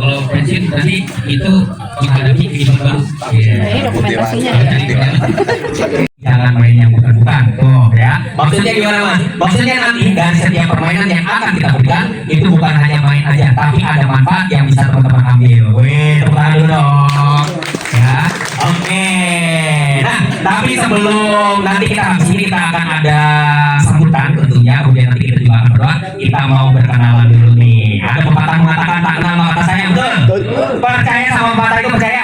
kalau pensiun berarti itu menghadapi kehidupan baru. Ini dokumentasinya. Jangan main yang bukan-bukan tuh ya. Maksudnya gimana Mas? Maksudnya nanti dari setiap permainan yang akan kita berikan itu bukan hanya main aja, tapi ada manfaat yang bisa teman-teman ambil. Wih, tepuk tangan dulu dong. Ya, oke. Nah, tapi sebelum nanti kita habis ini kita akan ada sambutan tentunya. Kemudian nanti kita juga akan berdoa. Kita mau berkenalan dulu nih. Ada pepatah mengatakan tak kenal maka tak sayang, betul? Percaya sama pepatah itu percaya?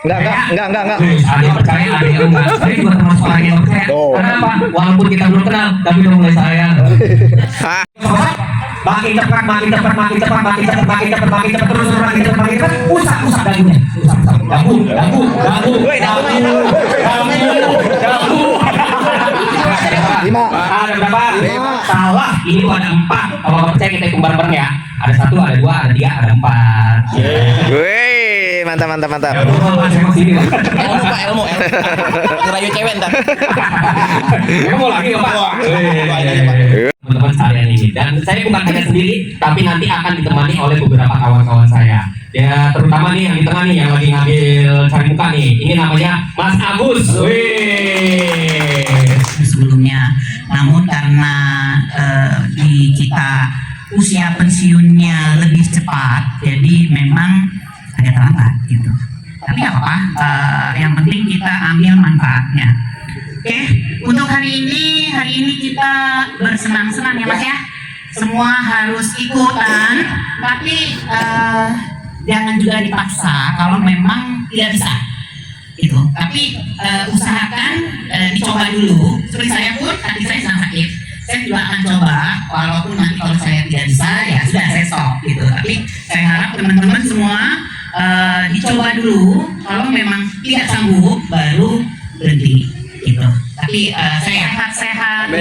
Enggak. Ada yang percaya, ada yang enggak. Saya juga termasuk orang yang percaya. Kenapa? Walaupun kita belum kenal, tapi udah mulai sayang. Makin cepat terus makin cepat. Usah dagunya. Dagu. Ada berapa? 5. Salah. Ini ada 4. Kalau percaya kita hitung bareng-bareng ya. Ada 1, ada 2, ada 3, ada 4. Wih, mantap. Ilmu. Ngerayu cewek ntar. Kamu lagi Pak. Teman-teman sekalian ini, dan saya bukan hanya sendiri, tapi nanti akan ditemani oleh beberapa kawan-kawan saya. Ya, terutama nih yang di tengah nih yang lagi ngambil cari muka nih. Ini namanya Mas Agus. Sebelumnya, namun karena di kita usia pensiunnya lebih cepat, jadi memang agak terlambat gitu. Tapi nggak apa-apa, yang penting kita ambil manfaatnya. Oke, untuk hari ini kita bersenang-senang ya Mas ya. Semua harus ikutan, tapi jangan juga dipaksa kalau memang tidak bisa. Gitu. Tapi usahakan dicoba dulu. Seperti saya pun, hati saya sedang sakit. Saya juga akan coba, walaupun nanti kalau saya tidak bisa, ya sudah saya stop gitu. Tapi saya harap teman-teman semua dicoba dulu. Kalau memang tidak sanggup, baru berhenti. Gitu. Tapi saya sehat-sehat di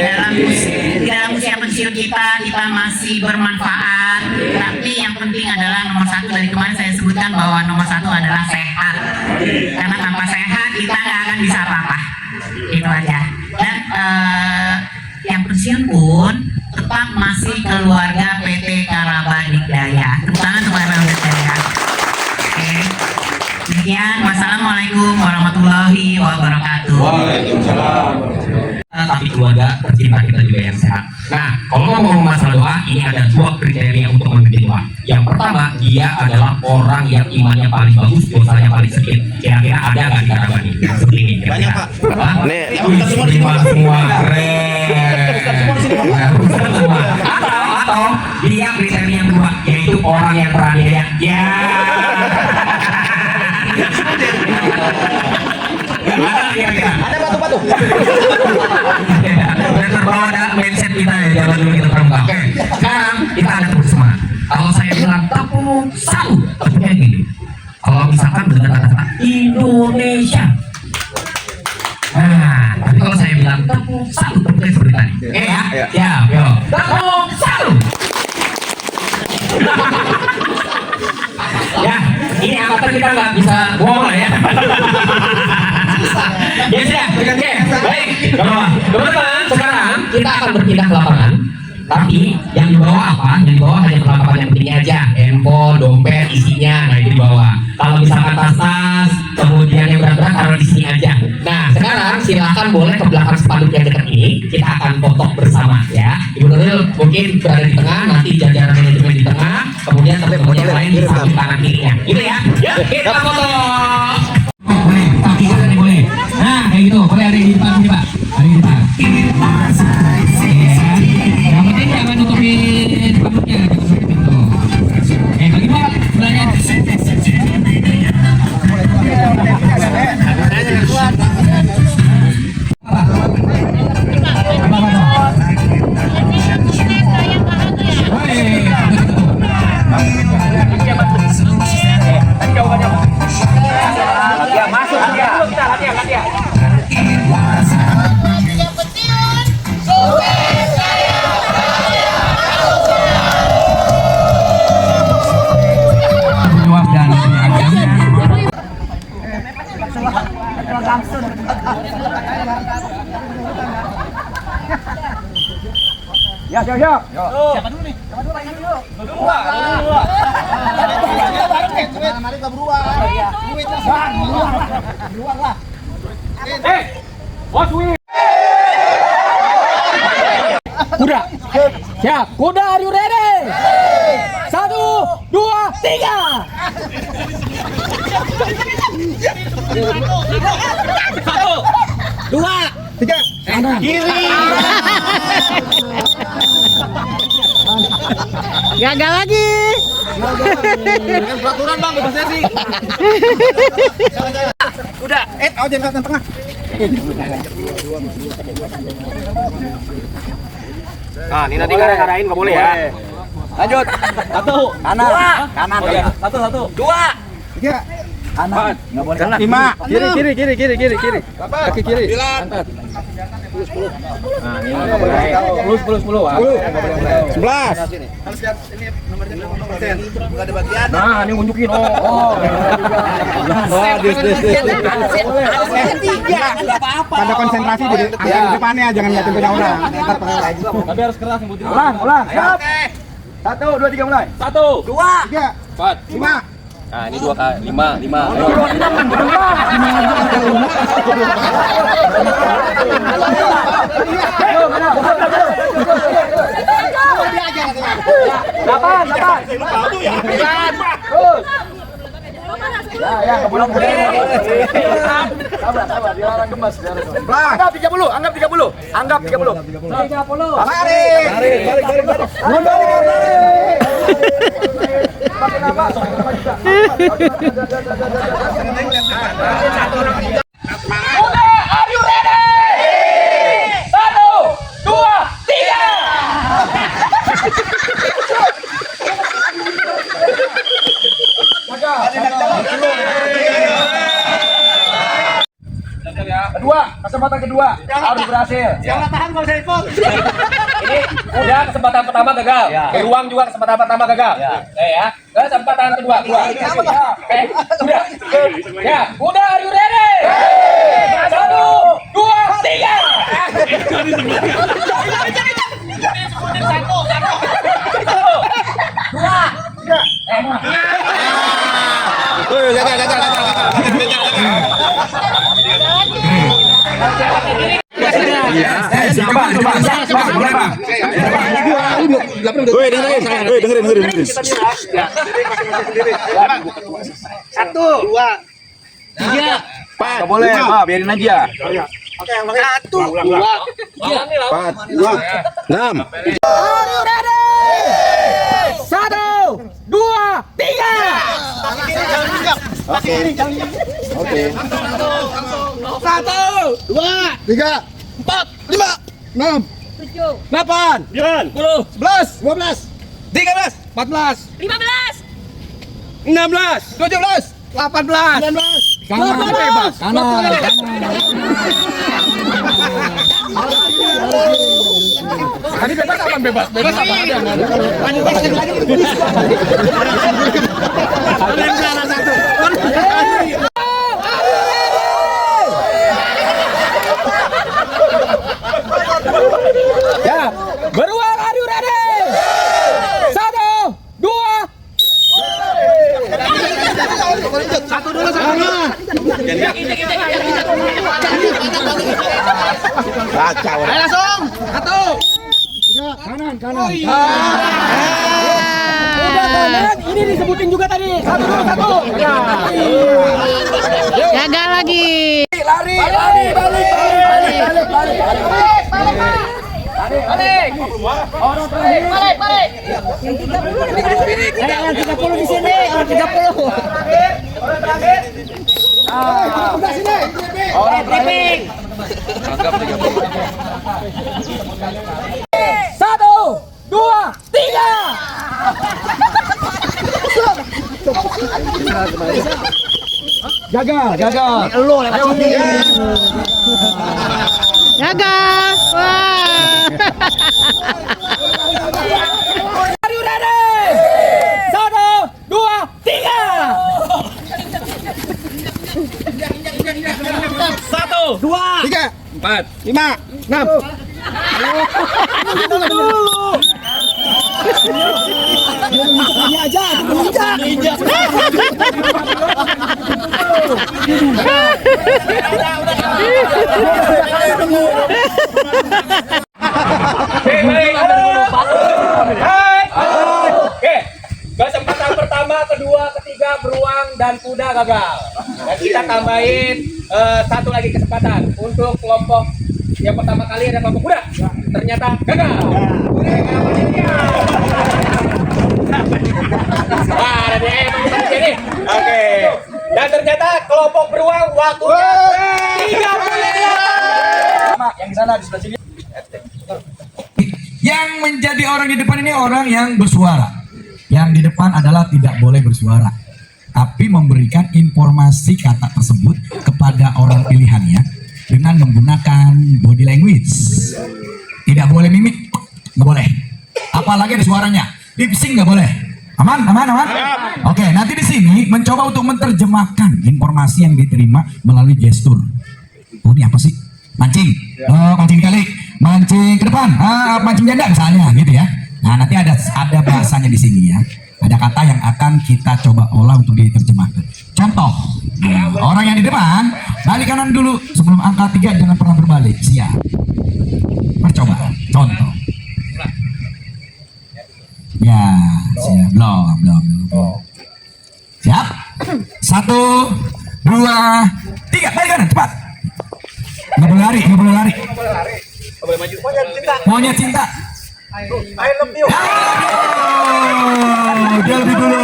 dalam usia pensiun kita masih bermanfaat. Tapi yang penting adalah nomor 1 dari kemarin saya sebutkan bahwa nomor 1 adalah sehat. Karena tanpa sehat kita nggak akan bisa apa-apa. Itu aja. Dan yang pensiun pun tetap masih keluarga PT Karaba Dikdaya. Tepuk tangan untuk Karaba Dikdaya. Oke. Demikian, wassalamualaikum warahmatullahi wabarakatuh. Waalaikumsalam. Tapi keluarga tercinta kita juga yang sehat. Nah, kalau ngomong masalah doa, ini ada 2 kriteria untuk memimpin doa. Yang pertama, dia adalah orang yang imannya paling bagus, dosanya paling sedikit. Kira-kira ada nggak di Karaba nih? Seperti ini. Banyak Pak. Nih, semua keren. Atau dia kriteria yang kedua, yaitu orang yang teraniaya. Ya. Ada batu-batu. Terbawa ada mindset kita ya, jangan dulu kita terbuka. Oke, sekarang kita ada terus semangat. Kalau saya bilang tepuk satu, tepuknya gini. Kalau misalkan dengan kata-kata Indonesia. Nah, tapi kalau saya bilang tepuk satu, tepuknya seperti tadi. Oke ya? Siap, yuk. Tepuk satu. Ya, ini angkatan kita nggak bisa bohong lah ya. Ya sudah, oke, baik. Teman-teman, sekarang kita akan berpindah ke lapangan. Tapi yang dibawa apa? Yang dibawa hanya perlengkapan yang penting aja. Handphone, dompet, isinya, nah itu dibawa. Kalau misalkan tas-tas, kemudian yang berat-berat taruh di sini aja. Nah, sekarang silakan boleh ke belakang spanduk yang dekat ini. Kita akan foto bersama ya. Ibu Nuril mungkin berada di tengah, nanti jajaran manajemen di tengah, kemudian teman-teman yang lain di samping kanan kirinya. Gitu ya. Yuk, kita foto. Boleh, tapi boleh. Nah, kayak gitu. Boleh ada di depan sini, Pak. Ada di depan. Yang penting jangan nutupin spanduknya, jangan sampai pintu. Bagi Pak, belanja. Ya, siap. Siapa dulu nih? Siapa dulu? Dua. Kuda. Siap. Kuda, are you ready? 1, 2, 3. 1, 2, 3. Kanan. Kiri. Gagal lagi. Peraturan bang, Mas Edi. Udah, jangan ke tengah. Nah, ini nanti ngarahin nggak boleh ya. Lanjut. 1, Kanan. Kanan. Oh, ya. 1, 2. 3. Kanan. Enggak boleh kanan. 5. Kiri. Kaki kiri. Angkat. 10. Nah, ini nggak boleh. 10. 11. Harus lihat ini nomornya berapa persen. Enggak ada bagian. Nah, ini unjukin. Oh. Pada konsentrasi di depannya, jangan liatin punya orang. Ntar pengalah juga. Tapi harus keras nyebutin. Ulang. Siap. 1, 2, 3 mulai. 1, 2. 3, 4. 5. Nah, ini 2 kali 5. Anggap 30. Kesempatan kedua harus berhasil. Yang nggak paham enggak usah ikut. Ini udah kesempatan pertama gagal. Peluang juga kesempatan pertama gagal. Ya. Kesempatan kedua. Oke. Udah. Ya, udah, are you ready? 1, 2, Dengerin. 1, 2, 3. Nggak boleh, biarin aja. Oke, 1, 2, 4, 6. 1, 2, 3. Oke. 1, 2, 3, 4, 5, 6, 8, 10, 11, 12, 13, 14, 15. 16, 17, 18, 19. Kanan bebas. Kanan. Tadi bebas apa bebas? Bebas apa ada? Ya, beruang, are you ready? 1, 2. Satu dulu sama. Kacau. ayo langsung. 1. Kanan. Udah kanan, ini disebutin juga tadi. 1, 2, 1. Ya. Gagal lagi. Lari. Orang terakhir. Balik. Yang 30 di sini, orang 30. Orang terakhir. 1, 2, 3. Gagal. Gagal. Wah. Are you ready? 1, 2, 3. 1, 2, 3, 4, 5, 6. Ini aja, kuda, beruang, dan kuda gagal. Dan kita tambahin satu lagi kesempatan untuk kelompok yang pertama kali ada kelompok kuda. Ternyata gagal. Wah, ada dia jadi. Oke. Dan ternyata kelompok beruang waktunya 30. Yang di sana di sebelah sini. Yang menjadi orang di depan ini orang yang bersuara. Yang di depan adalah tidak boleh bersuara, tapi memberikan informasi kata tersebut kepada orang pilihannya dengan menggunakan body language. Tidak boleh mimik, nggak boleh. Apalagi ada suaranya, lip sync nggak boleh. Aman, aman, aman. Oke, nanti di sini mencoba untuk menerjemahkan informasi yang diterima melalui gestur. Oh, ini apa sih? Mancing. Oh, mancing kali. Mancing ke depan. Mancing janda misalnya, gitu ya. Nah, nanti ada bahasanya di sini ya. Ada kata yang akan kita coba olah untuk diterjemahkan. Contoh, orang yang di depan balik kanan dulu sebelum angka 3, jangan pernah berbalik. Siap. Percobaan. Contoh. Ya, siap. Belum. Siap. 1, 2, 3. Balik kanan cepat. Nggak boleh lari. Maunya cinta. I love you. Dia lebih dulu.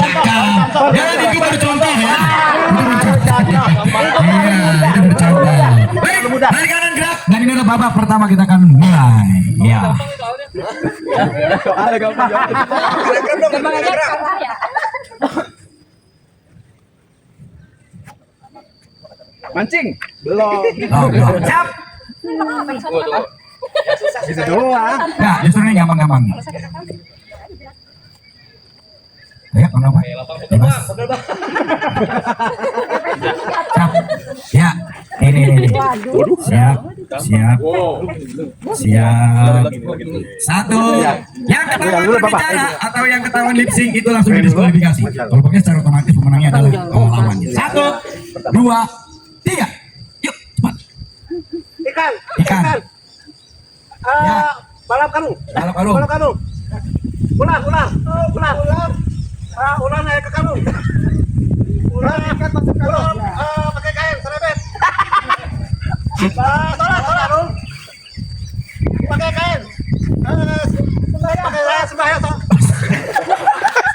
Cakap. Ya, itu baru contoh ya. Itu bercontoh. Baik, dari kanan gerak. Dan ini adalah babak pertama, kita akan mulai. Ya. Mancing? Belum. Belum. Siap. Bisa doang. Nah, justru ini gampang-gampang. Ayo, apa? Bebas. Siap. Ya, ini. Siap. 1. Yang ketahuan berbicara atau yang ketahuan lip sync itu langsung didiskualifikasi. Kalau pakai secara otomatis pemenangnya adalah lawannya. 1, 2, 3. Yuk, cepat. Ikan. Ya. Balap karung. Ular. Ular naik ke karung. Ular ikat masuk karung. Pakai kain serabet. Tolong. Pakai kain. Pakai sembahyang.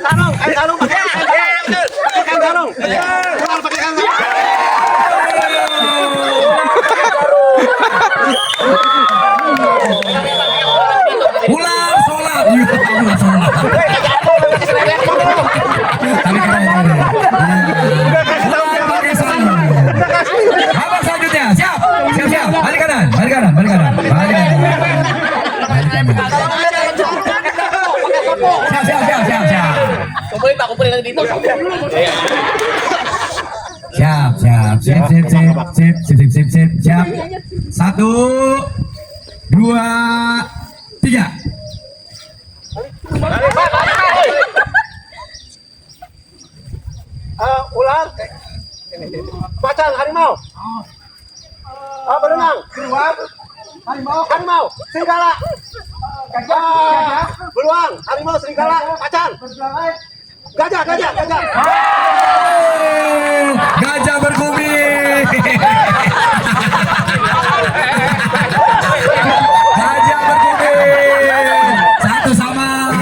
Sarung pakai kain. Pakai sarung. Ular pakai kain. Ular sholat. Apa selanjutnya? Siap. Balik kanan. Siap. Kumpulin lagi itu. Siap. 1, 2, 3. Ular. Macan, harimau. Berenang. Harimau. Serigala. Beruang. Harimau, serigala, macan. Gajah. Gajah berkuming. Satu sama.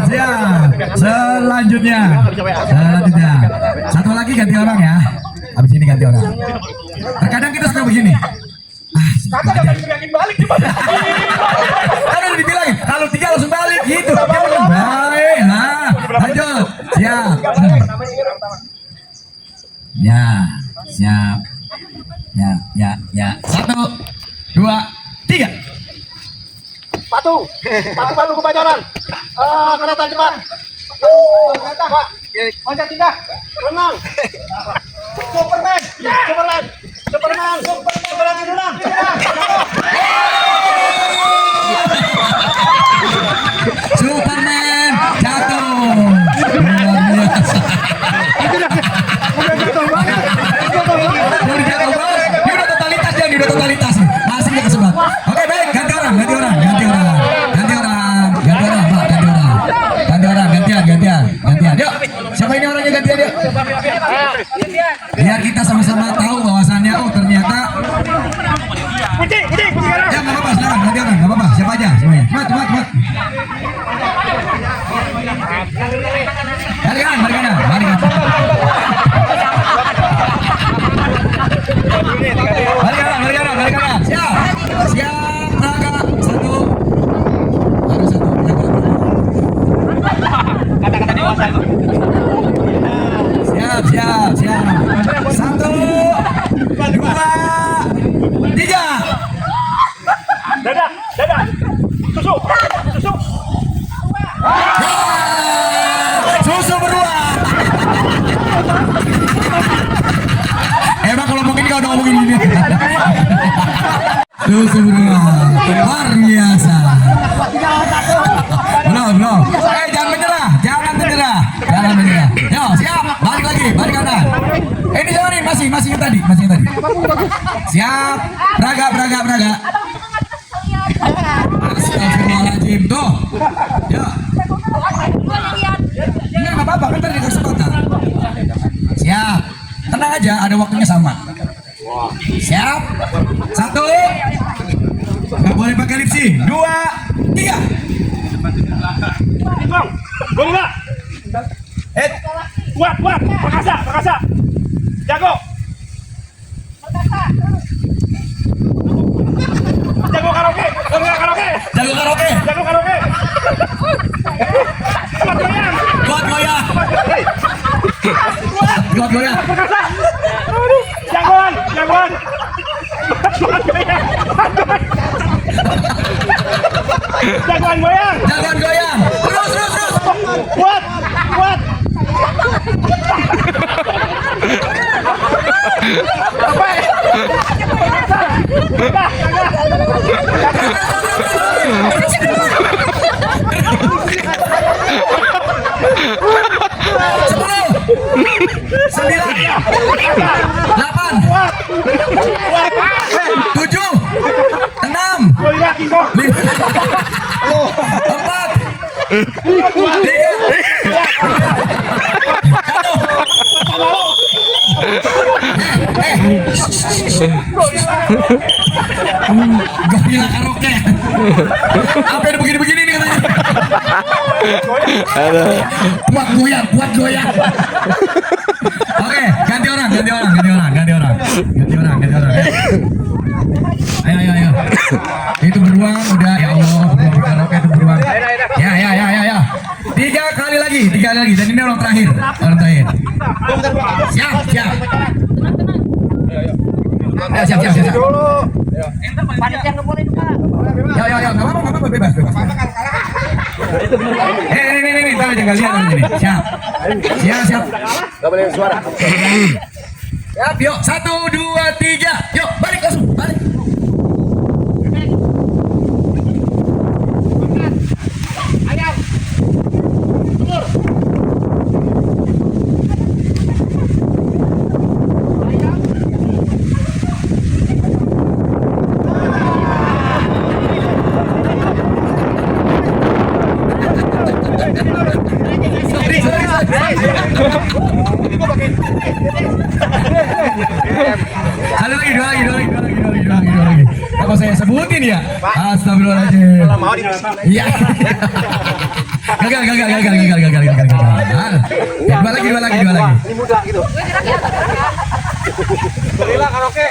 Siap. Selanjutnya. Satu lagi ganti orang ya. Habis ini ganti orang. Terkadang kita suka begini. Kan udah dibilangin kalau 3 langsung balik gitu. Baik. Nah, lanjut. Siap. Ya. 1, 2, 3. Patung kebacoran. Kereta cepat. Loncat indah. Renang. Superman tiduran. Superman jatuh. Luar biasa. Dia udah totalitas. Masih dia kesebat. Oke, baik, ganti orang. susu beruang luar biasa. Belum. Jangan menyerah. Yo, siap. Balik lagi, balik kanan. Ini jangan ini, masih yang tadi. Siap. Braga. Astagfirullahaladzim. Tuh. Ya. Ini nggak apa-apa, kan tadi kesempatan. Siap. Tenang aja, ada waktunya sama. Siap. 1. Nggak boleh pakai lipsi. 2, 3. Bola. Kuat. Perkasa. Jago. Jago karaoke. Kuat goyang. Perkasa. Jagoan. Jagoan goyang. Terus. Kuat. Sembilan, 8, 7, 6, 4, 3. Gak bilang karaoke. Apa yang begini-begini nih katanya? Kuat goyang. Oke, ganti orang. Ayo. Itu beruang udah, ya Allah, beruang karaoke itu beruang. Ya. 3 kali lagi. Dan ini orang terakhir. Siap. Ayo, siap. Ya, nggak apa-apa, bebas. Ini, taruh jangan lihat ini. Siap. Nggak boleh suara. Siap, yuk. 1, 2, 3. Yuk, balik langsung. Satu lagi, dua lagi. Apa saya sebutin ya? Astagfirullahaladzim. Iya. Gagal. Dua lagi. Ini muda gitu. Gorila karaoke.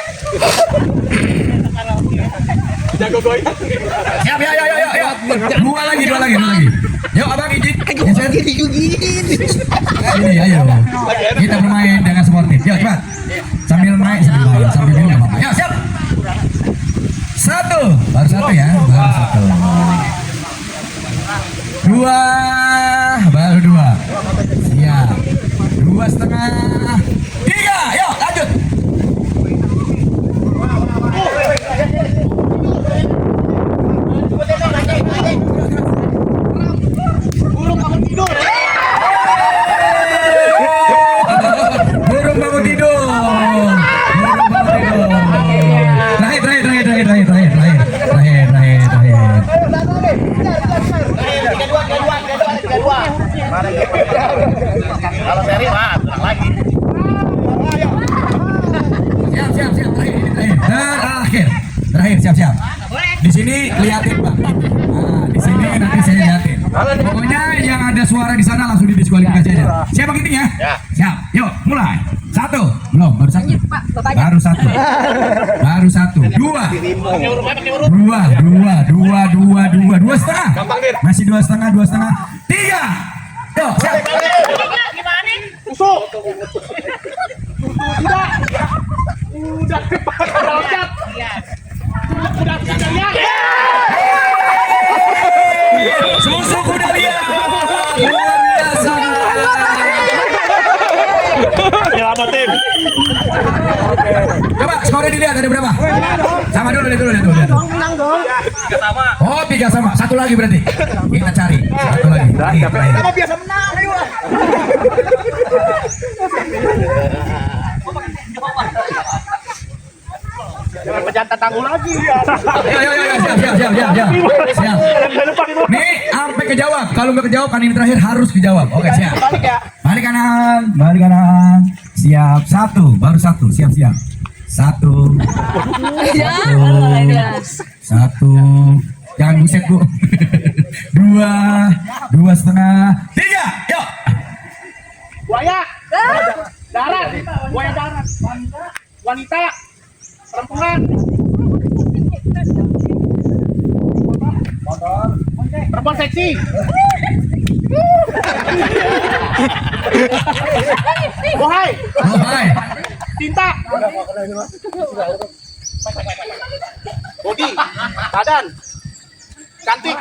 Jago goyang. Siap, ya. Dua lagi. Yuk, abang izin. Ini, ayo. Kita bermain dengan sportif. Yuk, cepat. Sambil main, sambil minum nggak apa-apa. Yuk, siap. 1, baru 1 ya. 2, baru 2. Siap. 2,5. 3, yuk lanjut. Burung bangun tidur. Kalau seri mah lagi. Siap. Terakhir, siap. Di sini liatin Pak. Nah, di sini nanti saya liatin. Pokoknya yang ada suara di sana langsung didiskualifikasi aja. Siap Bang Kiting ya? Siap. Yuk, mulai. 1. Belum, baru 1. Baru 1. 2. 2,5. Masih 2,5. 3. Yuk, siap. Gimana nih? Usuk. Udah loncat. Udah Susu kuda liar. Luar biasa. Selamat tim. Coba skornya dilihat ada berapa? Sama dulu, lihat dulu. Oh, 3 sama. Satu lagi berarti. Kita cari. Satu lagi. Ini terakhir. Sama biasa menang, ayo. Jangan pejantan tanggul lagi. Ayo, siap. Nih, sampai kejawab. Kalau nggak kejawab, kan ini terakhir harus kejawab. Oke, siap. Balik ya. Balik kanan. Siap, satu, baru satu, siap. Satu. Jangan buset Bu. Dua setengah, 3, yuk. Buaya. Darat. Buaya darat. Wanita. Perempuan. Perempuan seksi. Bohai. Tinta. Body. Badan. Cantik.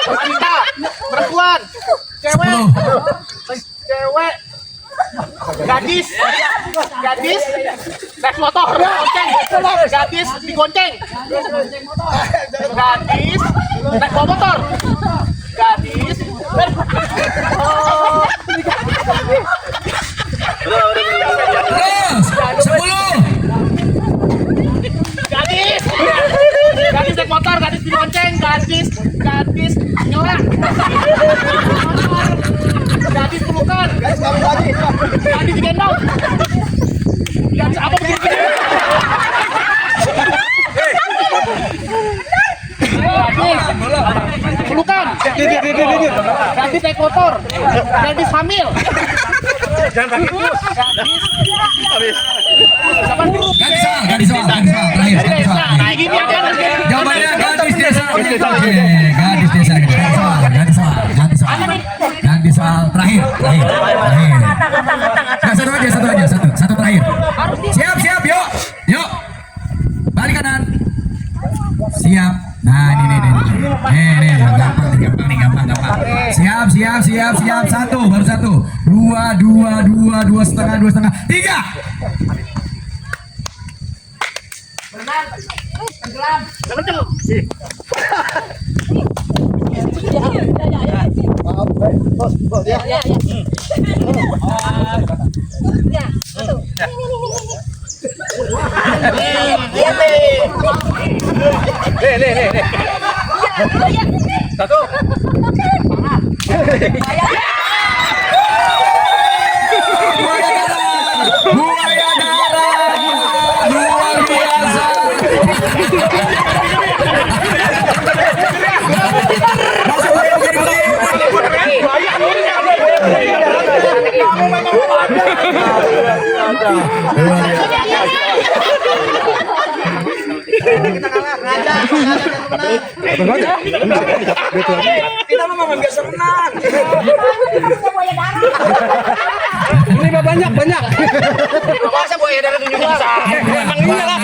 Wanita, perempuan, cewek, gadis, naik motor, gonceng, gadis digonceng, gadis naik bawa motor, gadis. Terus, 10. Gadis naik motor, gadis digonceng, gadis nyelak, gadis pelukan, gadis digendong, gadis apa begini? Gadis pelukan, gadis naik motor, gadis hamil, Gadis soal, terakhir, gadis soal. Jawabannya gadis desa. Oke, gadis soal terakhir. Nah, satu terakhir. Siap, yuk. Balik kanan. Siap. Nah, ini gampang. Siap. Baru satu. Dua setengah. 3. Buaya darat luar biasa. Kita memang biasa menang. Ini banyak. Masa buaya darat ini bisa? Emang ini lah.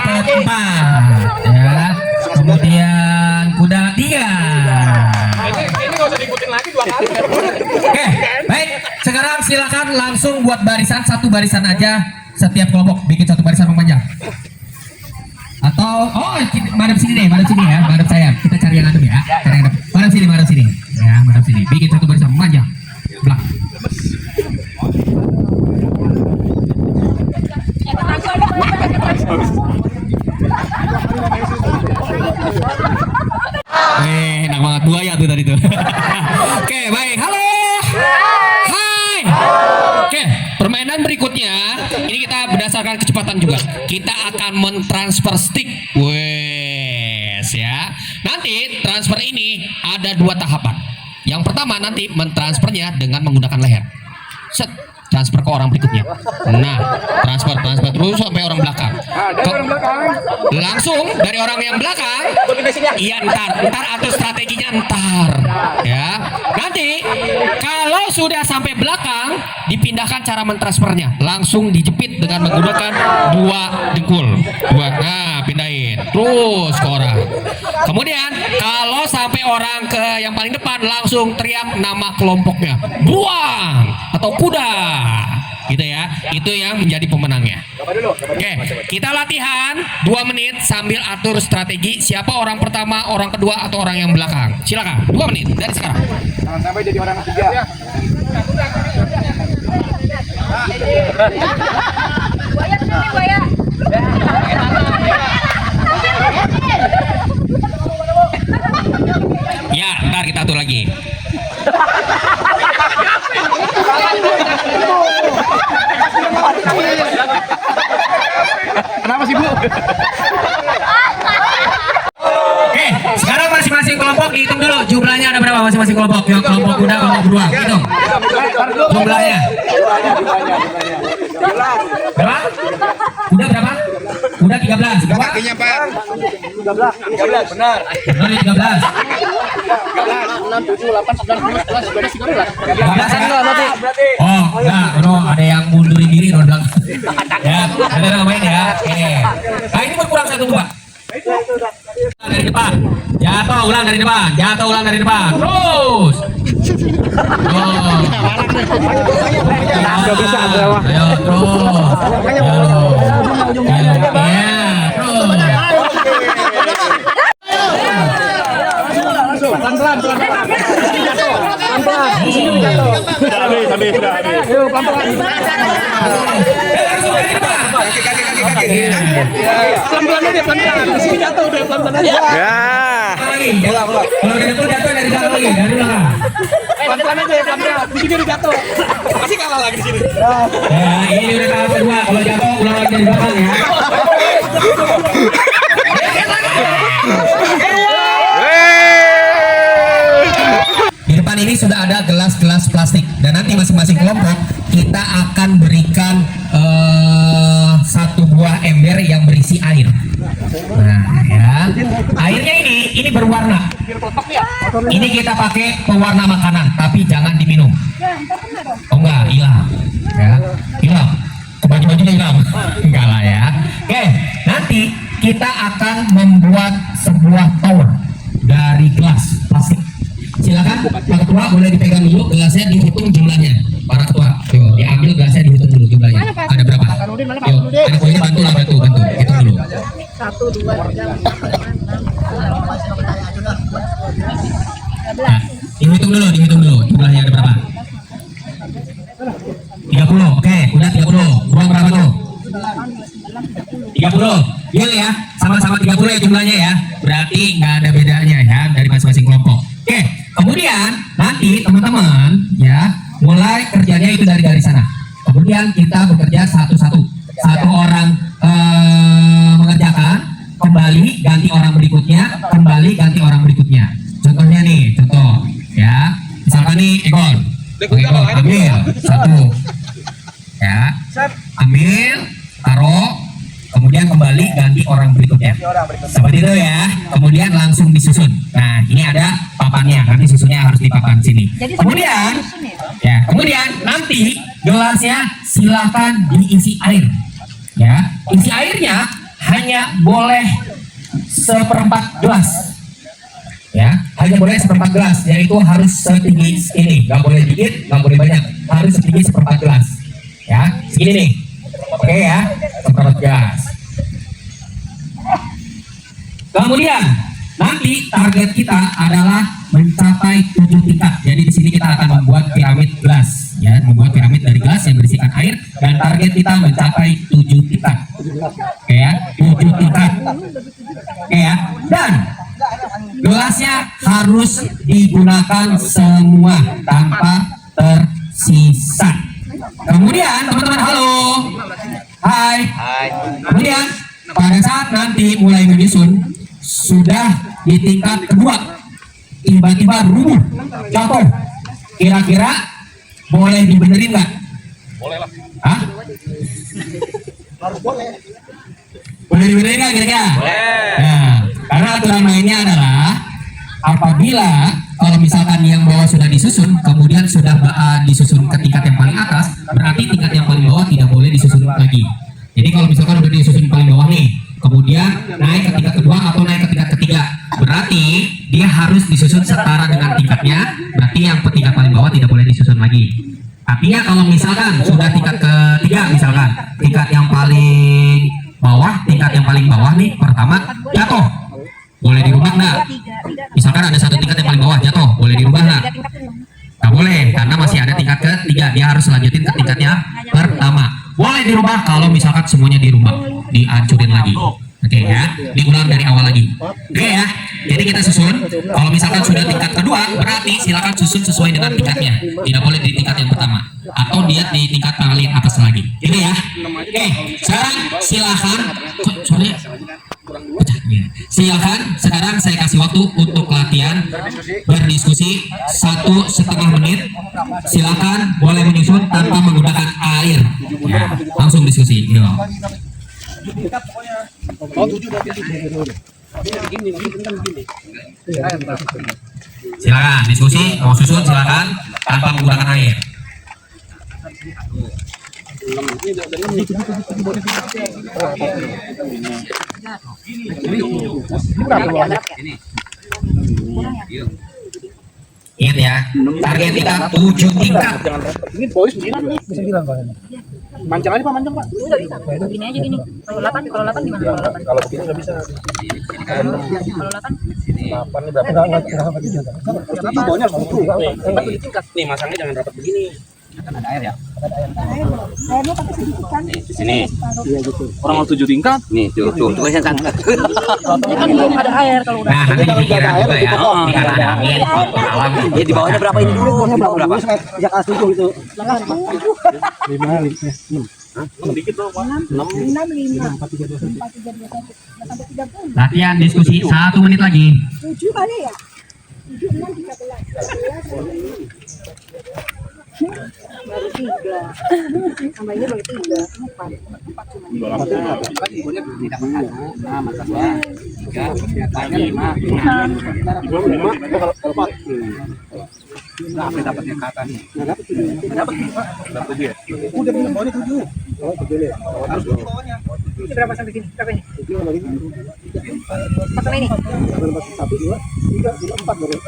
Ya. Kemudian kuda 3. Ini nggak usah diikutin lagi 2 kali. Oke, baik. Sekarang silakan langsung buat barisan, satu barisan aja setiap kelompok, bikin satu barisan memanjang. Atau madep sini ya, madep saya. Kita cari yang adem ya. Madep sini. Ya, madep sini. Bikin satu barisan memanjang. Belak. Enak banget buaya tuh tadi tuh. Oke, baik. Halo. Hai. Oke, permainan berikutnya ini kita berdasarkan kecepatan juga. Kita akan mentransfer stick. Wes ya. Nanti transfer ini ada 2 tahapan. Yang pertama nanti mentransfernya dengan menggunakan leher. Set, transfer ke orang berikutnya. Nah, transfer terus sampai orang belakang. Langsung dari orang yang belakang, iya ntar atur strateginya ntar, ya. Nanti kalau sudah sampai belakang, dipindahkan cara mentransfernya, langsung dijepit dengan menggunakan 2 dengkul, nah pindahin, terus ke orang. Kemudian kalau sampai orang ke yang paling depan, langsung teriak nama kelompoknya, buang atau kuda, gitu ya. Itu yang menjadi pemenangnya. Oke, kita latihan 2 menit sambil atur strategi siapa orang pertama, orang kedua, atau orang yang belakang. Silakan, 2 menit dari sekarang. Jangan sampai jadi orang ketiga. Ya, ntar kita atur lagi. Kenapa sih, Bu? Oke, sekarang masing-masing kelompok dihitung dulu jumlahnya ada berapa masing-masing kelompok. Yang kelompok kuda, kelompok beruang, hitung jumlahnya. Berapa? Kuda berapa? Kuda 13. Berapa? Kakinya, Pak. 13. Benar. Benar 13. 6, 7, 8, 9, 10, 11, 12, 13. Oh, enggak, no, ada yang mundurin diri no, bilang. Ya, ada yang main ya. Oke. Nah, ini berkurang 1 Pak. Dari depan. Jatuh ulang dari depan. Jatuh ulang dari depan. Terus. Oh. Nggak bisa, bawah. Ayo terus. Ya, terus. Pelan-pelan. Ayo, pelan-pelan. Pelan-pelan aja, pelan-pelan. Di sini jatuh udah pelan-pelan aja. Kalau dari depan jatuh dari belakang lagi, dari belakang. Pelan-pelan aja, pelan-pelan. Di sini udah jatuh. Masih kalah lagi di sini. Ya, ini udah tahap kedua. Kalau jatuh ulang lagi dari belakang ya. Di depan ini sudah ada gelas-gelas plastik dan nanti masing-masing kelompok kita akan berikan 1 buah ember yang berisi air. Nah, ya. Airnya ini berwarna. Ini kita pakai pewarna makanan, tapi jangan diminum. Oh enggak, hilang. Ya, hilang. Baju-bajunya hilang. Enggak lah ya. Oke, nanti kita akan membuat sebuah tower dari gelas plastik. Silakan Pak Ketua, boleh dipegang dulu gelasnya, dihitung jumlahnya. Para Ketua, yuk, diambil gelasnya, dihitung dulu jumlahnya. Ada berapa? Yuk, anak buahnya bantu lah, bantu, hitung dulu. 1, 2, 3, 4, 5, 6, 7, 8, 9, 10, 11. Nah, dihitung dulu jumlahnya ada berapa? 30, oke, udah 30. Buang berapa tuh? 30. Deal ya, sama-sama 30 ya jumlahnya ya. Berarti nggak ada bedanya ya dari masing-masing kelompok. Oke, kemudian nanti teman-teman ya mulai kerjanya itu dari sana. Kemudian kita bekerja satu-satu. Satu orang mengerjakan, kembali ganti orang berikutnya, kembali ganti orang berikutnya. Contohnya nih, contoh ya. Misalkan nih Egon. Ambil 1. Ya. Ambil, taruh, kemudian kembali ganti orang berikutnya. Seperti itu ya. Kemudian langsung disusun. Nah, ini ada papannya. Nanti susunnya harus di papan sini. Kemudian nanti gelasnya silakan diisi air. Ya, isi airnya hanya boleh 1/4 gelas. Ya, hanya boleh 1/4 gelas. Yaitu harus setinggi ini. Nggak boleh dikit, nggak boleh banyak. Harus setinggi 1/4 gelas. Ya, segini nih. Oke ya, 1/4 gelas. Kemudian nanti target kita adalah mencapai 7 tingkat. Jadi di sini kita akan membuat piramid gelas, ya, membuat piramid dari gelas yang berisikan air, dan target kita mencapai 7 tingkat. Oke ya, 7 tingkat. Oke ya, dan gelasnya harus digunakan semua tanpa tersisa. Kemudian teman-teman, halo, hai. Kemudian pada saat nanti mulai menyusun, sudah di tingkat kedua, tiba-tiba rubuh, jatuh, kira-kira boleh dibenerin nggak? Hah? Harus boleh. Boleh dibedain nggak kira-kira? Boleh. Nah, karena aturan mainnya adalah apabila kalau misalkan yang bawah sudah disusun, kemudian sudah disusun ke tingkat yang paling atas, berarti tingkat yang paling bawah tidak boleh disusun lagi. Jadi kalau misalkan udah disusun paling bawah nih, kemudian naik ke tingkat kedua atau naik ke tingkat ketiga, berarti dia harus disusun setara dengan tingkatnya. Berarti yang tingkat paling bawah tidak boleh disusun lagi. Artinya kalau misalkan sudah tingkat ketiga, misalkan tingkat yang paling bawah nih pertama jatuh, boleh dirubah nggak? Misalkan ada satu tingkat yang paling bawah jatuh, boleh dirubah nggak? Nggak boleh, karena masih ada tingkat ketiga, dia harus lanjutin ke tingkatnya pertama. Boleh dirubah kalau misalkan semuanya dirubah, dihancurin lagi. Oke ya, diulang dari awal lagi. Oke ya, jadi kita susun. Kalau misalkan sudah tingkat kedua, berarti silakan susun sesuai dengan tingkatnya. Tidak boleh di tingkat yang pertama, atau dia di tingkat paling atas lagi. Gitu ya. Oke, sekarang silakan. Silakan. Sekarang saya kasih waktu untuk latihan berdiskusi 1,5 menit. Silakan boleh menyusun tanpa menggunakan air. Ya, langsung diskusi. Yuk. Silakan diskusi, mau susun silakan tanpa menggunakan air. Ingat ya, target kita 7 tingkat. Ini boys begini bisa bilang Pak. Mancang aja Pak, mancang Pak. Enggak bisa. Begini aja gini. Kalau 8 gimana kalau 8? Kalau begini nggak bisa. Kalau 8 8 ini berapa? Enggak begini. Ini bawahnya harus begitu. Nih masangnya jangan rapat begini. Ada air ya? airnya pakai sedikit kan? Di sini. Iya gitu. Orang mau 7 tingkat. Nih tuh yang kan. Ini kan belum ada air kalau udah. Nah, nanti dipikirkan juga ya. Jika ada angin, faktor alam. Ya di bawahnya berapa ini dulu? Berapa? Ya kelas 7 gitu. 5 Dikit dong, Pak. 65 4 3 2 1 Latihan diskusi 1 menit lagi. 7 kali ya? 7 6 13 baru 3 sama ini baru 3 4 dapatnya kata nih. Dapat ya? Udah bilang bawahnya 7. Oh, 7 ya. Harus bawahnya. ini berapa sampai sini? Berapa ini? Pasang ini? 1 2 3 4 baru.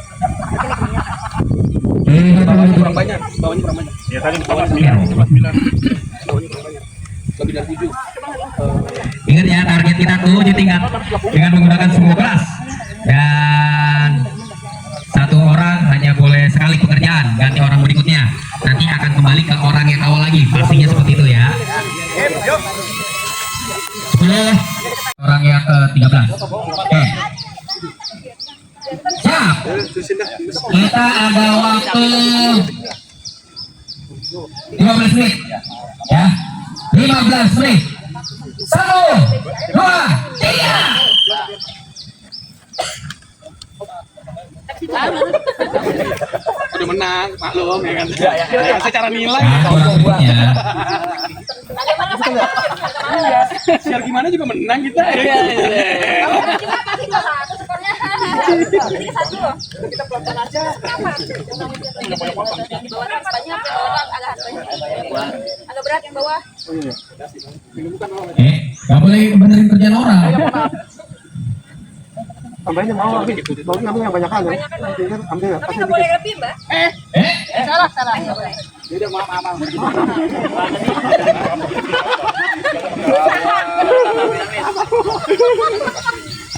Bawahnya Kurang banyak, bawahnya kurang banyak. Ya tadi bawahnya 9. Lebih dari 7. Ingat ya, target kita 7 tingkat dengan menggunakan semua kelas. Dan 1 orang hanya boleh sekali pekerjaan, ganti orang berikutnya. Nanti akan kembali ke orang yang awal lagi. Pastinya seperti itu ya. 10 orang yang ke-13. Oke. Siap. Kita ada waktu 15 menit. Ya. 15 menit. 1 2 3. Udah menang, maklum ya kan. Secara nilai. Nah, orang berikutnya. Siar gimana juga menang kita. Kita pelan-pelan aja. agak berat yang bawah. Gak boleh benerin kerjaan orang. Tambahin yang bawah, bawahnya yang banyak kan ya. Ambil ya. Tapi nggak boleh lebih mbak. Salah nggak boleh. Jadi maaf.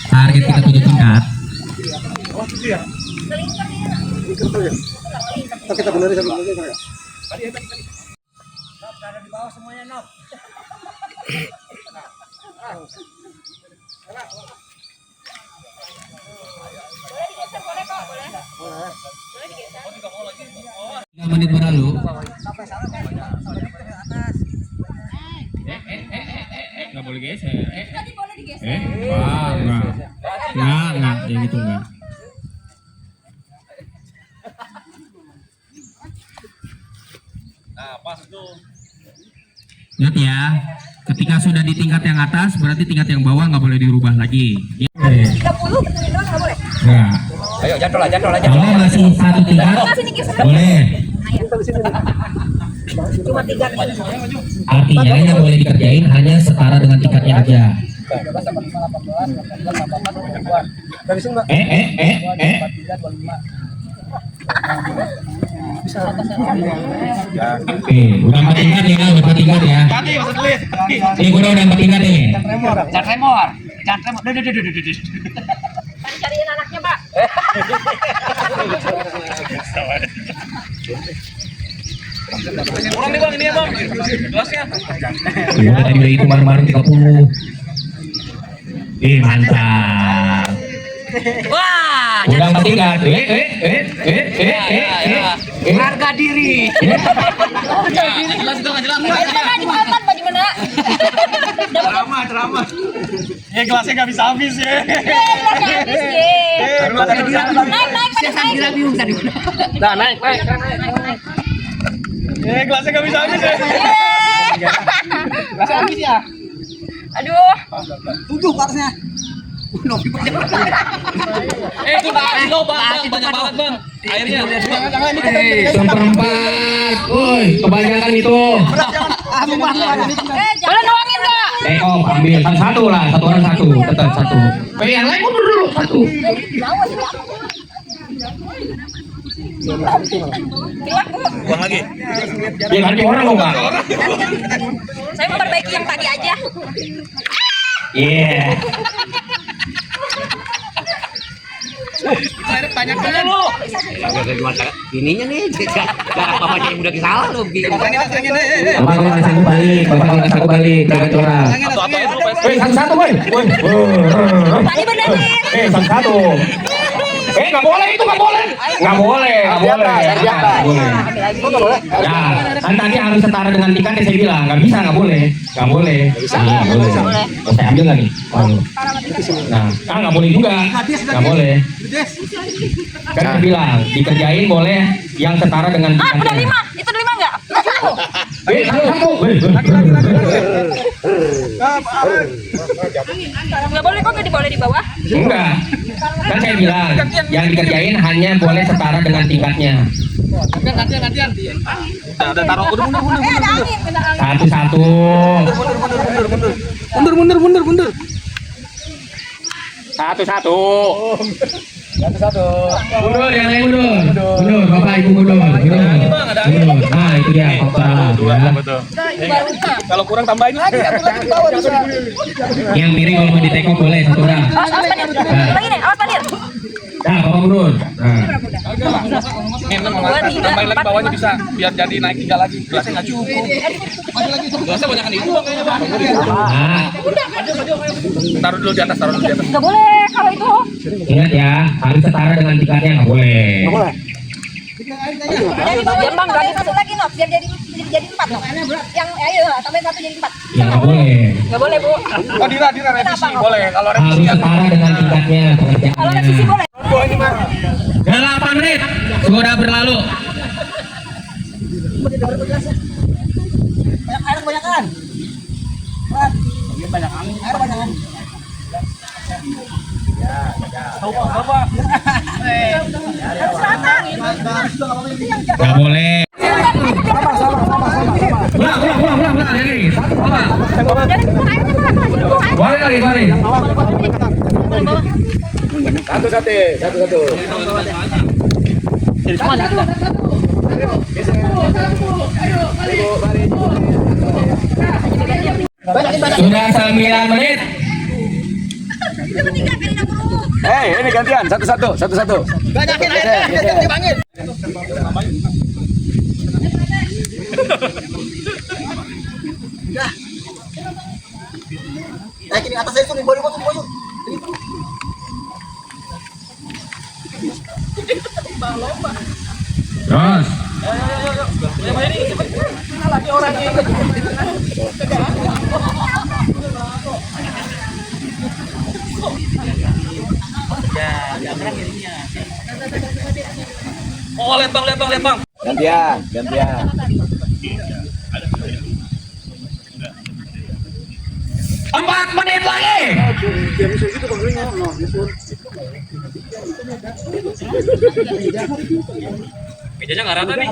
Target kita 7 tingkat. Oh, itu ya. Itu ya. Kita benerin satu lagi ya. Menit berlalu. Nggak boleh geser. Tadi boleh digeser. Nggak, yang itu nggak. Nah, pas tuh. Ingat ya, ketika sudah di tingkat yang atas, berarti tingkat yang bawah nggak boleh dirubah lagi. 30 betulin doang nggak boleh. Nah, Ayo jadul aja. kalau masih satu tingkat, Masih nyingkir sedikit. boleh. Cuma 3 nih. Artinya yang boleh dikerjain hanya setara dengan tingkatnya aja. Udah 4 tingkat ya, udah 4 tingkat ya. Ini udah 4 tingkat nih. Cariin anaknya, Pak. Kurang nih bang, ini ya bang. Gelasnya. Udah tadi udah itu baru-baru 30. Mantap. Wah, Udah 4 tingkat. harga diri. Jelas dong, jelas. Mana dimakan Pak gimana? Ceramah. Gelasnya nggak bisa habis ya. Habis ye. Naik. bingung tadi. Nah, naik. Gelasnya nggak bisa habis ya. Gelasnya habis ya. Aduh. 7 parasnya. Itu nggak lo bang, banyak banget bang. Airnya. Seperempat. Woi, kebanyakan itu. Boleh nuangin nggak? Ambil satu lah, satu orang satu, tetap satu. Yang lain mundur dulu satu. Buang lagi. Ya ganti orang lo nggak? Saya mau perbaiki yang tadi aja. Iya. Air banyak banget lo. Ininya nih, apa yang udah salah lu bikin. Bapak kalau nggak sanggup balik, ganti orang. Satu, boy. Tadi benerin. Satu. Nggak boleh itu, nggak boleh. Nggak boleh. Ya, kan tadi harus setara dengan tingkatnya saya bilang, nggak bisa, nggak boleh. Mau saya ambil nggak nih? Nah, nggak boleh juga, nggak boleh. Kan saya bilang, dikerjain boleh yang setara dengan Udah tingkatnya. 5. Itu 5 nggak? Satu. Nggak boleh kok, nggak boleh di bawah. Enggak. Kan saya bilang, yang dikerjain hanya boleh setara dengan tingkatnya. Gantian. Udah taruh mundur. Ada angin, kena angin. Satu. Mundur. Satu. Mundur, yang lain mundur. Bapak ibu mundur. Nah, itu dia fakta. Betul. Kalau kurang tambahin lagi. Yang miring kalau mau ditekuk boleh satu orang. Awas panir. Lagi nih, awas panir. Nah, bapak mundur. Nah. Tambahin lagi bawahnya bisa biar jadi naik 3 lagi. Gelasnya nggak cukup. Gelasnya banyakan itu bang kayaknya bang. Nah, Taruh dulu di atas. Nggak boleh kalau itu. ingat ya, harus setara dengan tingkatnya, nggak boleh. Jadi bagian bang, lagi masuk lagi no, biar jadi 4 no. Yang ayo tambahin 1 jadi 4. Ya nggak boleh. Nggak boleh bu. Oh Dira revisi boleh. Kalau Harus revisi setara dengan tingkatnya Kalau revisi pengerjaannya. boleh. 8 menit sudah berlalu. Air kebanyakan. Nggak boleh. Ulang. Jadi, boleh lagi. Satu. Sudah 9 menit. ini gantian satu. Banyakin airnya, dibangin. Naikin atas itu nih, boyo. Terus. Oh lihat bang. Gantian. Ya nyusul gitu Bang Ringo. No, nyusul. Mejanya nggak rata nih.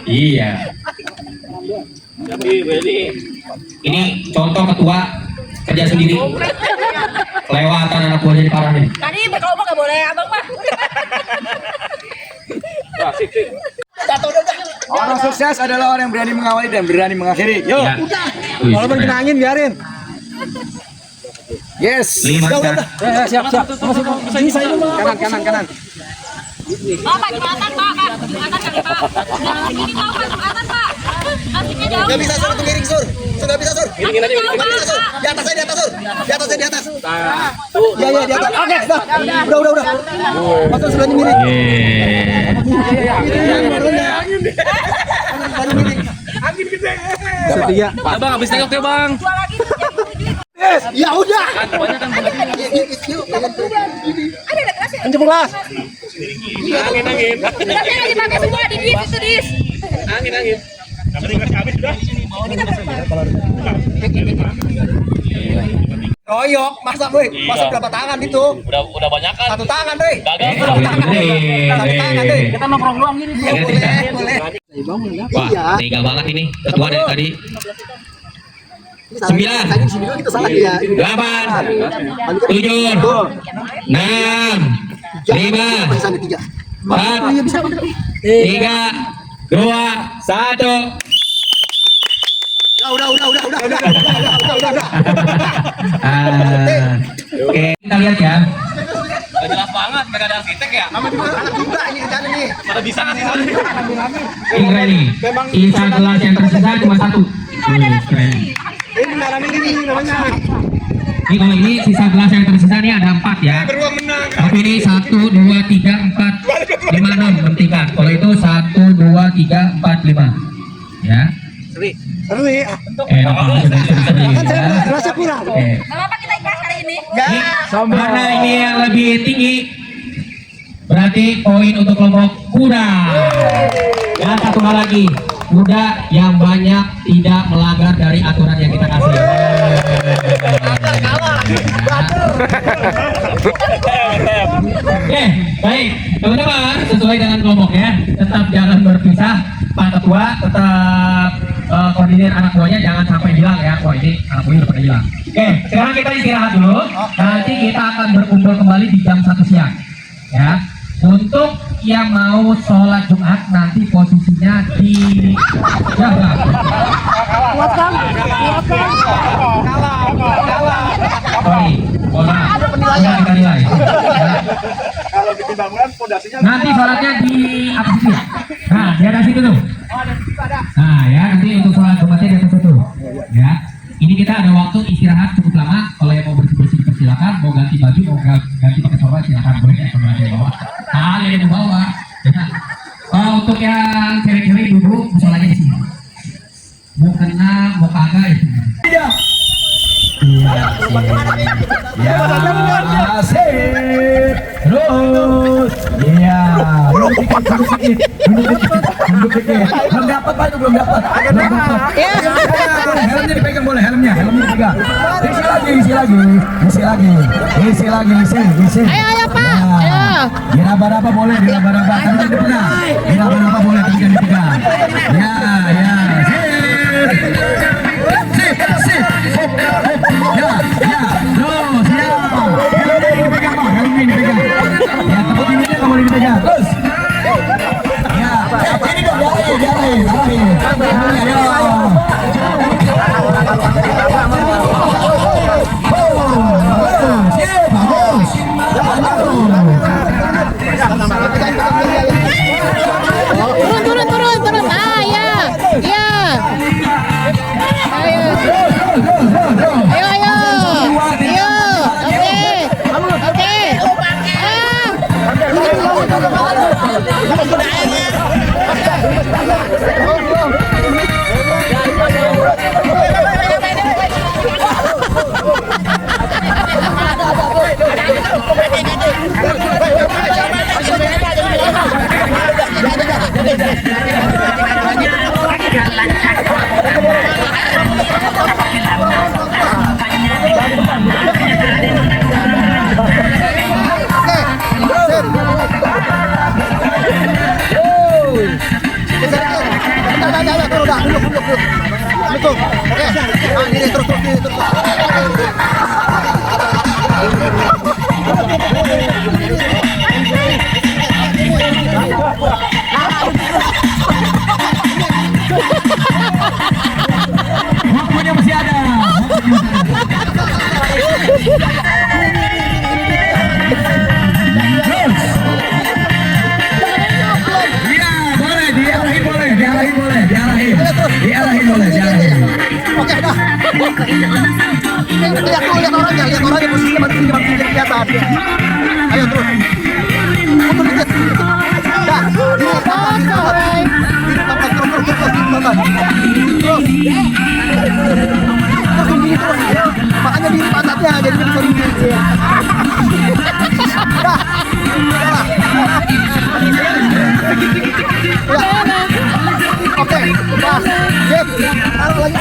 Iya. Ini contoh ketua kerja sendiri. Kelewatan anak buahnya di parah nih. Tadi berkelompok nggak boleh, abang mah. Orang sukses adalah orang yang berani mengawali dan berani mengakhiri. Yo. Ya. Walaupun kena angin biarin. Yes. 5 kan. Siap. Ini saya dulu. Kanan. Pak, jembatan Pak, jembatan kali Pak. Nah, ini tahu Pak, jembatan Pak. Nantinya jauh. Nggak bisa sur, miring sur. Nggak bisa sur. Giringin aja, Nggak bisa sur. Di atasnya di atas sur. Di atasnya di atas. Ya di atas. Oke, udah. Masuk sebelahnya miring. Angin gede. Setia. Abang habis tengok ya, Bang. Dua lagi. Ya udah. Ada kelasnya. Anjir kelas. Angin. Kelasnya nggak dipakai semua di dis itu dis. Angin. Royok, masa boy? Masa berapa tangan itu? Udah banyak kan? Satu tangan deh. Gagal. Satu tangan deh. Kita nongkrong doang gini. Iya boleh. Wah, tega banget ini. Ketua dari tadi. 9, 8, 7, 6, 5, 4, 3, 2, 1. Udah. Oke, kita lihat ya. Jelas banget, mereka ada arsitek ya. Nama juga anak juga ini kerjaan ini. Pada bisa nggak sih? Keren nih. Sisa kelas yang tersisa cuma 1. Keren. Ini ngalamin ini namanya. Ini kalau ini sisa gelas yang tersisa nih ada 4 ya. Tapi ini 1, 2, 3, 4, 5, 6 pentingkan. Kalau itu 1, 2, 3, 4, 5. Ya. Seru ya. Rasa kurang. Nggak apa-apa kita ikhlas hari ini. Mana ini yang lebih tinggi? Berarti poin untuk kelompok kuda. Dan satu hal lagi, kuda yang banyak tidak melanggar dari aturan yang kita kasih. Oke, baik teman-teman, sesuai dengan kelompoknya, tetap jangan berpisah. Pak Ketua tetap koordinir anak buahnya, jangan sampai hilang ya. Wah ini anak buahnya udah pada hilang. Oke, sekarang kita istirahat dulu. Nanti kita akan berkumpul kembali di jam 1 siang. Ya, untuk yang mau sholat Jumat nanti posisinya di jam berapa? Sorry, bola kita nilai. Ya. Kalau bikin bangunan fondasinya Nanti sholatnya di atas situ. Nah, di atas situ tuh. Nah, ya nanti untuk sholat Jumatnya di atas situ. Ya, ini kita ada waktu istirahat cukup lama. Kalau yang mau bersih-bersih silakan, mau ganti baju, mau ganti pakai sorban silakan, boleh ya sama di bawah. Nah, yang di bawah. Ya. Kalau untuk yang cewek-cewek dulu, musolanya di sini. Mau kena, mau kagak ya. Ya, asik. Terus. Iya. Duduk dikit. Belum dapat Pak, itu belum dapat. Helmnya dipegang boleh, helmnya dipegang. Isi lagi. Ayo Pak. Ayo. Diraba-raba boleh, diraba-raba. Tapi jangan dipegang. Diraba-raba boleh, tapi jangan dipegang. Ya. Sip. Ya. Terus, ya. Helmnya dipegang, Pak. Helmnya dipegang. Ya, tempat ini nggak boleh dipegang. Terus. Ya, ini dong, arahin. Turun. Ah, ya. turun, udah, duduk. Duduk. Oke. Nah, gini, terus. Waktunya masih ada. Iya, boleh, diarahin boleh. Oke, dah. Lihat orangnya posisinya bantu kelihatan. Ayo terus. Mundur dikit. Dah. Terus. Makanya di pantatnya jadi bisa dikit. Dah. Oke, dah. Sip. Taruh lagi.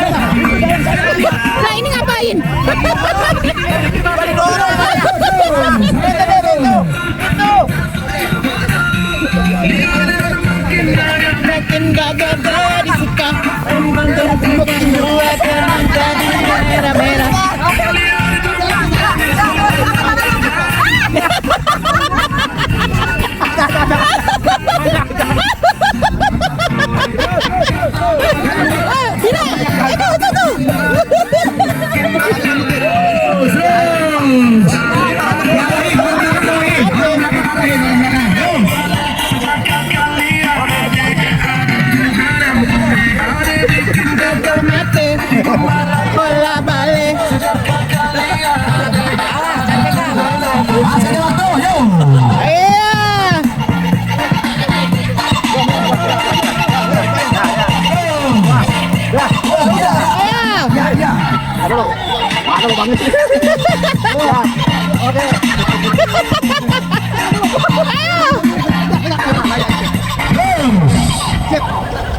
Lah ini ngapain? Makin gagah disuka, makin dua teman jadi merah-merah. Bola balik. Iya.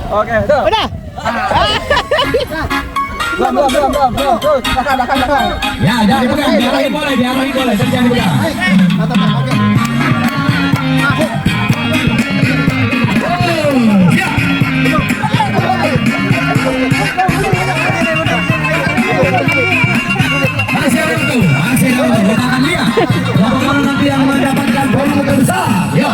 Oke, tuh. Udah. Belum. Terus, belakang. Ya, jangan dipegang, diarahin boleh, tapi jangan dipegang. Oke. Masih ada. Kita akan lihat siapa nanti yang mendapatkan poin terbesar. Yo.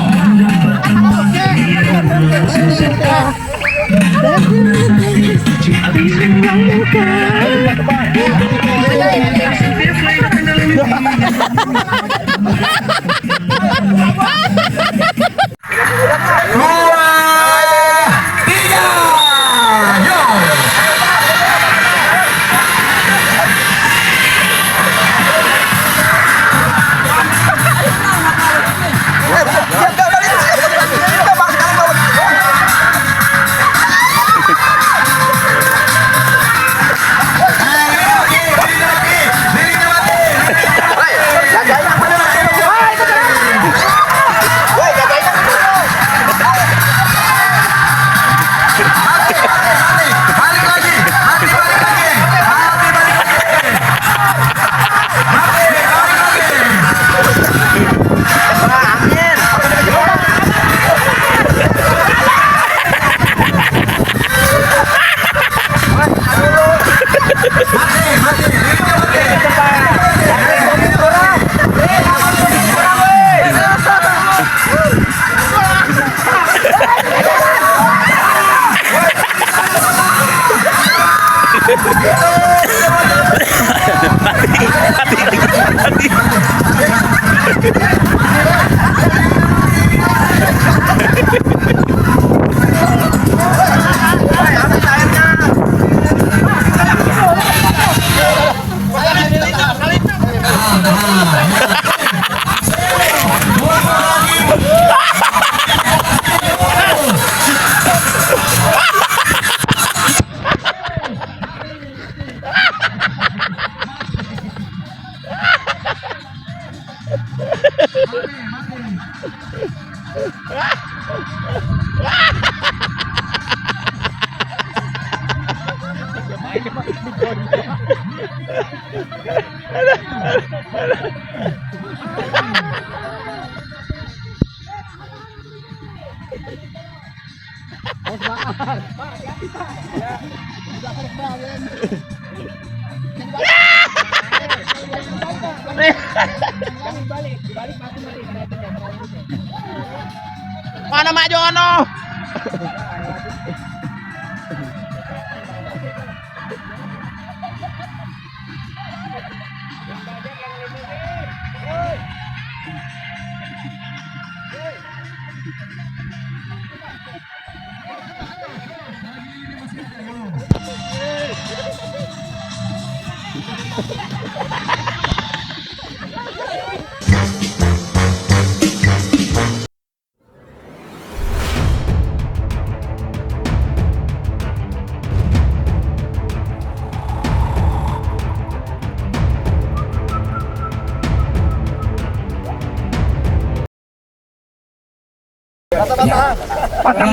Mana Mak Jono?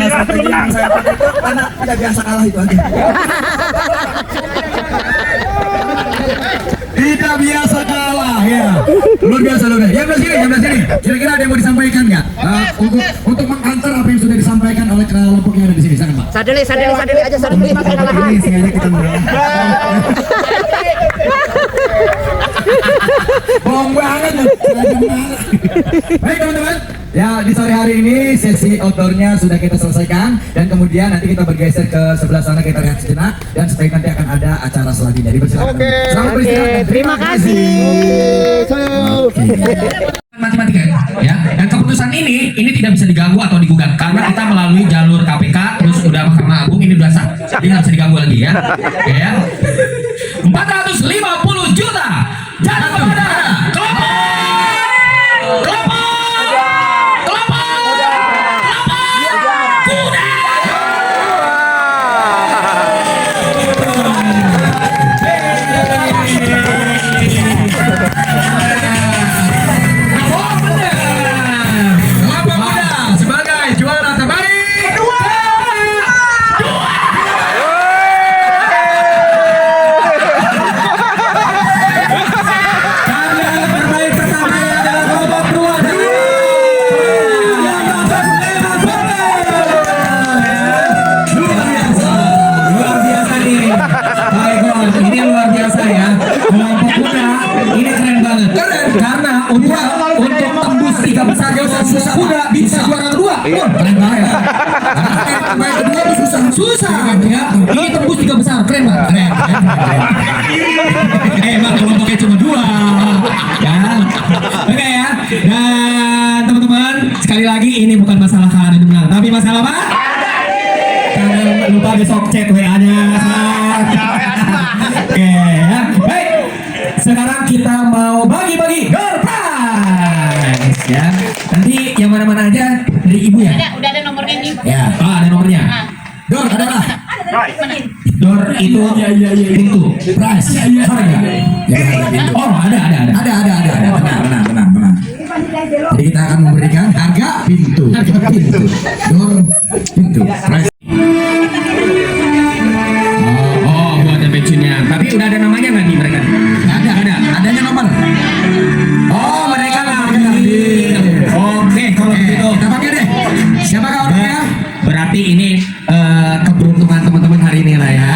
Strategi yang saya pakai itu karena tidak biasa kalah itu aja. Tidak biasa kalah ya. Luar biasa luar biasa. Yang belah sini. Kira-kira ada yang mau disampaikan nggak? Untuk menghantar apa yang sudah disampaikan oleh kelompok yang ada di sini, silakan Pak. Sadeli aja sadeli makan kalahan. Ini sengaja kita mengalah. Bohong banget loh. Baik teman-teman. Ya, di sore hari ini sesi outdoornya sudah kita selesaikan dan kemudian nanti kita bergeser ke sebelah sana, kita lihat sejenak dan setelah nanti akan ada acara selanjutnya. Dipersilakan. Selamat beristirahat dan Terima kasih. Matematika ya, dan keputusan ini tidak bisa diganggu atau digugat karena kita melalui jalur KPK terus udah Mahkamah Agung, ini udah sah, jadi nggak bisa diganggu lagi ya. Oke ya, 450 juta jatuh kepada kelompok kuda. Sebagai juara terbaik karena untuk tembus 3 besar susah kuda bisa juara kedua. Keren banget ya. Karena kedua itu susah ya. Ini tembus 3 besar, keren banget. Keren. Bang, kelompoknya cuma 2 ya. Oke ya. Dan teman-teman, sekali lagi ini bukan masalah kalah dan menang, tapi masalah apa? Jangan lupa besok cek WA-nya. Oke ya. Baik. Sekarang kita mau bagi-bagi door prize ya. Nanti yang mana-mana aja dari ibu ya. Udah ada nomornya nih. Ya, ada nomornya. Door adalah door itu pintu. Prize harga. Oh, ada. Tenang. Jadi kita akan memberikan harga pintu. Door pintu. Prize. Oh, buat ada bensinnya. Tapi udah ada namanya nggak di mereka? Ada. Adanya nomor. Oh, mereka lagi. Oke, kalau begitu kita pakai deh. Siapakah orangnya? Berarti ini keberuntungan teman-teman hari ini lah ya.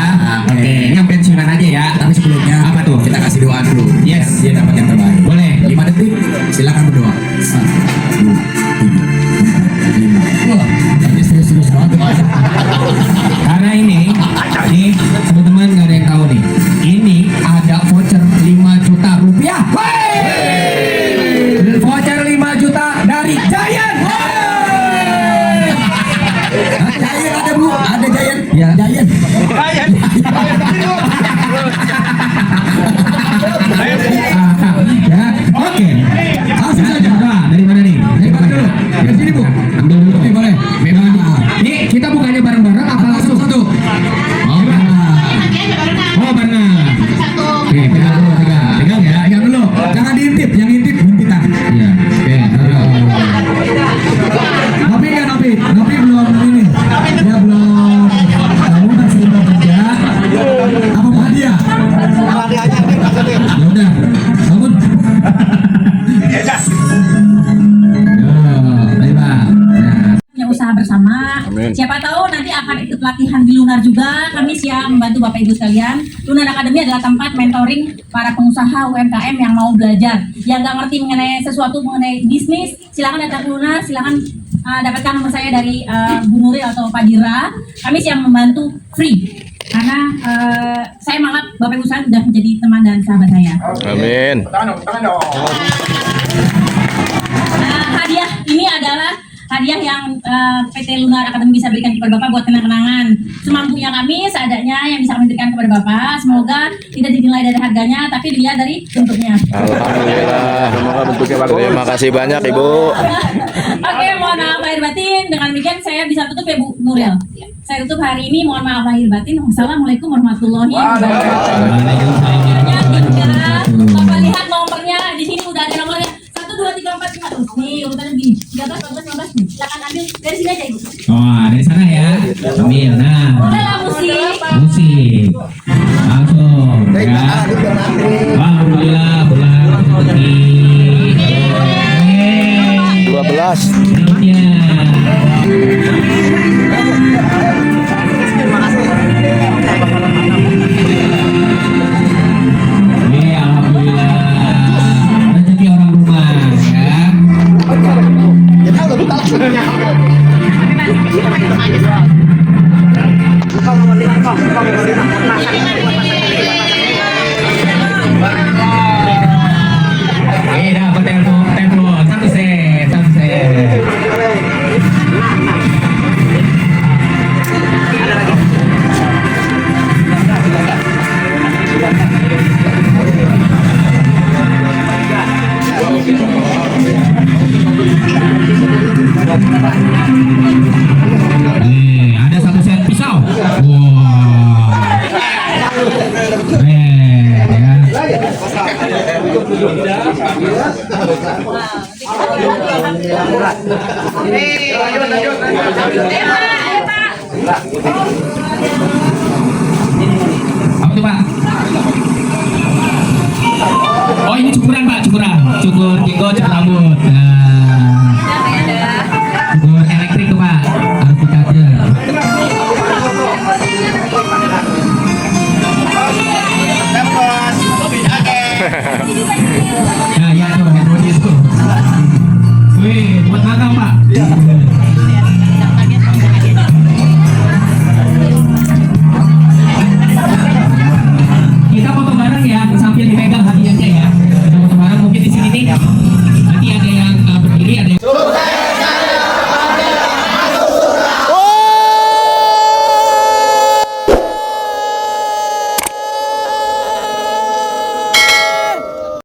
Oke, ini yang pensiunan aja ya. Tapi sebelumnya apa tuh? Kita kasih doa dulu. Yes, dia dapat yang terbaik. Boleh. 5 detik. Silakan berdoa. 1, 2, 3, 4, 5. Wah, ini serius banget. Karena ini teman-teman nggak ada yang tahu nih. Ini ada voucher 5 juta rupiah. Voucher 5 juta dari Giant. Giant ada bu, ada Giant. Ya, Giant. Ya, oke. Langsung saja. Nah, dari mana nih? Dari sini bu. Ambil dulu. Oke, boleh. Memang. Ini kita bukannya bareng-bareng apa langsung satu? Oh, bareng. Oke, pegang dulu, pegang ya, pegang dulu. Jangan diintip, yang intip himpitan. Iya. Oke. Nopi belum ini. Dia belum. Kamu masih belum kerja. pelatihan di Lunar juga. Kami siap membantu Bapak Ibu sekalian. Lunar Academy adalah tempat mentoring para pengusaha UMKM yang mau belajar, yang nggak ngerti mengenai sesuatu mengenai bisnis. Silakan datang ke Lunar, silakan dapatkan nomor saya dari Bu Nuril atau Pak Dira. Kami siap membantu free. Karena saya malah Bapak Ibu sekalian sudah menjadi teman dan sahabat saya. Amin. Hadiah ini adalah hadiah yang PT Lunar Academy bisa berikan kepada Bapak buat kenang-kenangan. Semampunya kami, seadanya yang bisa kami berikan kepada Bapak. Semoga tidak dinilai dari harganya, tapi dilihat dari bentuknya. Alhamdulillah. Semoga bentuknya bagus. Terima kasih banyak Ibu. Oke, mohon maaf lahir batin. Dengan demikian saya bisa tutup ya Bu Nuril. Saya tutup hari ini. Mohon maaf lahir batin. Wassalamualaikum warahmatullahi wabarakatuh. Bapak lihat nomornya di sini udah ada nomornya. 1, 2, 3, 4, 5 terus nih urutannya begini 13, 14, 15 nih. Silakan ambil dari sini aja Ibu. Oh, dari sana ya. Ambil. Nah, Boleh lah musik. musik. Langsung ya. Alhamdulillah pulang pergi. 12. Selanjutnya. Alhamdulillah. Rezeki orang rumah ya. Dapat telepon, satu set. Ada satu set pisau. Wow. Keren ya. Apa tuh Pak? Oh ini cukuran Pak, cukur jenggot, cukur rambut.